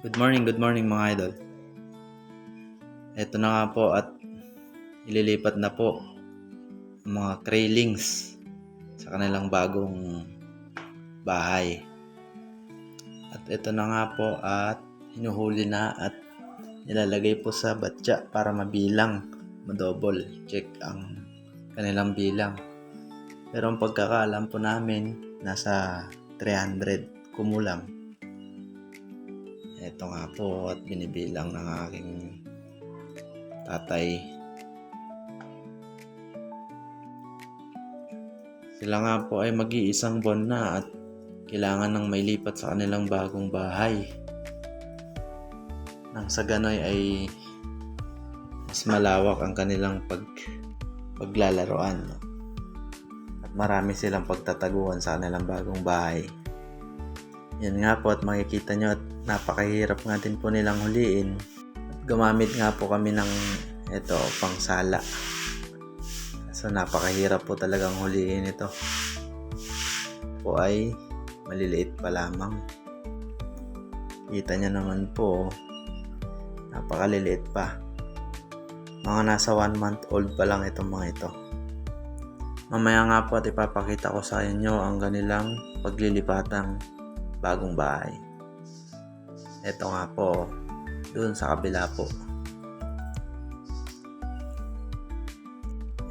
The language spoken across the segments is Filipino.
Good morning mga idol. Ito na nga po at ililipat na po ang mga Kraylings sa kanilang bagong bahay. At ito na nga po at hinuhuli na at nilalagay po sa batya para mabilang, madouble check ang kanilang bilang. Pero ang pagkakaalam po namin nasa 300 kumulang. Ito nga po at binibilang ng aking tatay. Sila nga po ay mag-iisang buwan na at kailangan ng mailipat sa kanilang bagong bahay. Nang sa ganoy ay mas malawak ang kanilang paglalaroan. At marami silang pagtataguan sa kanilang bagong bahay. Yan nga po at makikita nyo at napakahirap nga din po nilang huliin. At gumamit nga po kami ng pangsala. So napakahirap po talagang huliin ito. Po ay maliliit pa lamang. Kita nyo naman po, napakaliliit pa. Mga nasa 1 month old pa lang itong mga ito. Mamaya nga po at ipapakita ko sa inyo ang kanilang paglilipatang bagong bahay. Ito nga po, doon sa kabila po.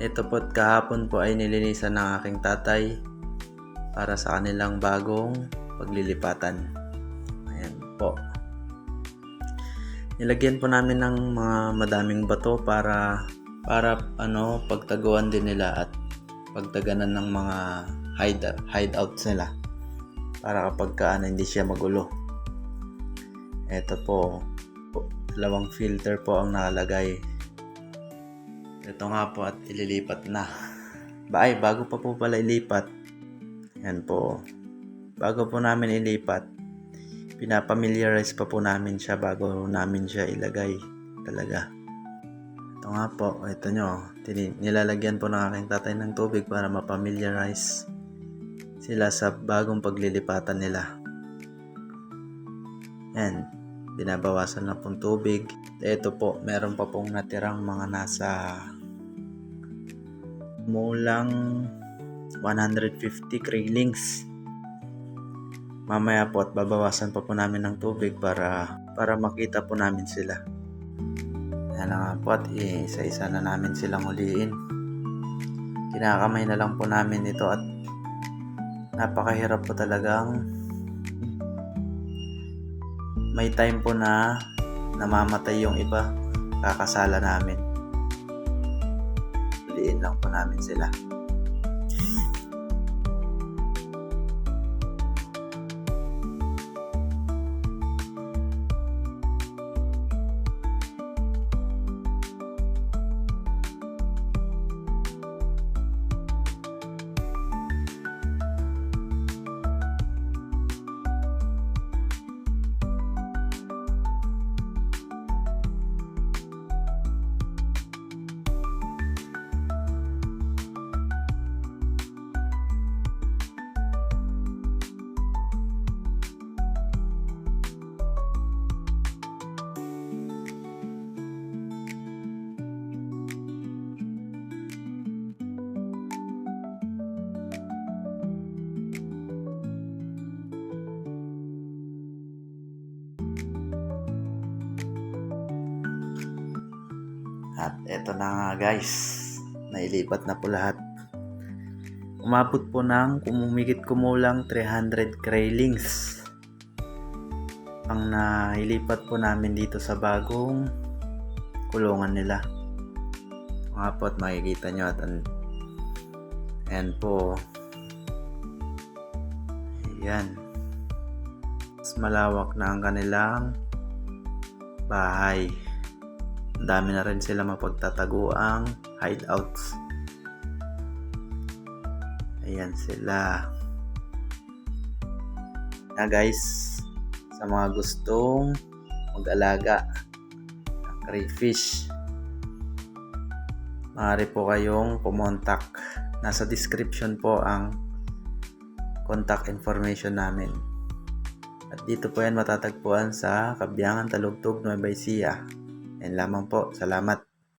Ito po kahapon po ay nilinisan ng aking tatay para sa kanilang bagong paglilipatan. Ayan po. Nilagyan po namin ng mga madaming bato para pagtaguan din nila at pagtaganan ng mga hideouts nila. Para kapag hindi siya magulo. Ito po, dalawang filter po ang nakalagay. Ito nga po at ililipat na. Bago pa po pala ilipat. Yan po. Bago po namin ilipat, pinapamiliarize pa po namin siya bago namin siya ilagay talaga. Ito nga po, ito nyo. Nilalagyan po ng aking tatay ng tubig para mapamiliarize sila sa bagong paglilipatan nila. Yan, binabawasan na pong tubig. Ito po, meron pa pong natirang mga nasa mulang 150 Kraylings. Mamaya po at babawasan pa po namin ng tubig para makita po namin sila. Yan nga po at isa-isa na namin silang huliin. Kinakamay na lang po namin ito at napakahirap po talagang may time po na namamatay yung iba, kakasala namin. Huliin lang po namin sila. At eto na nga guys, nailipat na po lahat. Umabot po ng kumulang 300 Kraylings ang nailipat po namin dito sa bagong kulungan nila. Mga po at makikita nyo at ayan po. Ayan. Mas malawak na ang kanilang bahay. Ang dami na rin sila mapagtataguang hideouts. Ayan sila. Na guys, sa mga gustong mag-alaga ng crayfish, maaari po kayong kumontak. Nasa description po ang contact information namin. At dito po yan matatagpuan sa Kabyangan, Talugtog, Nueva Ecija. Yan lamang po. Salamat.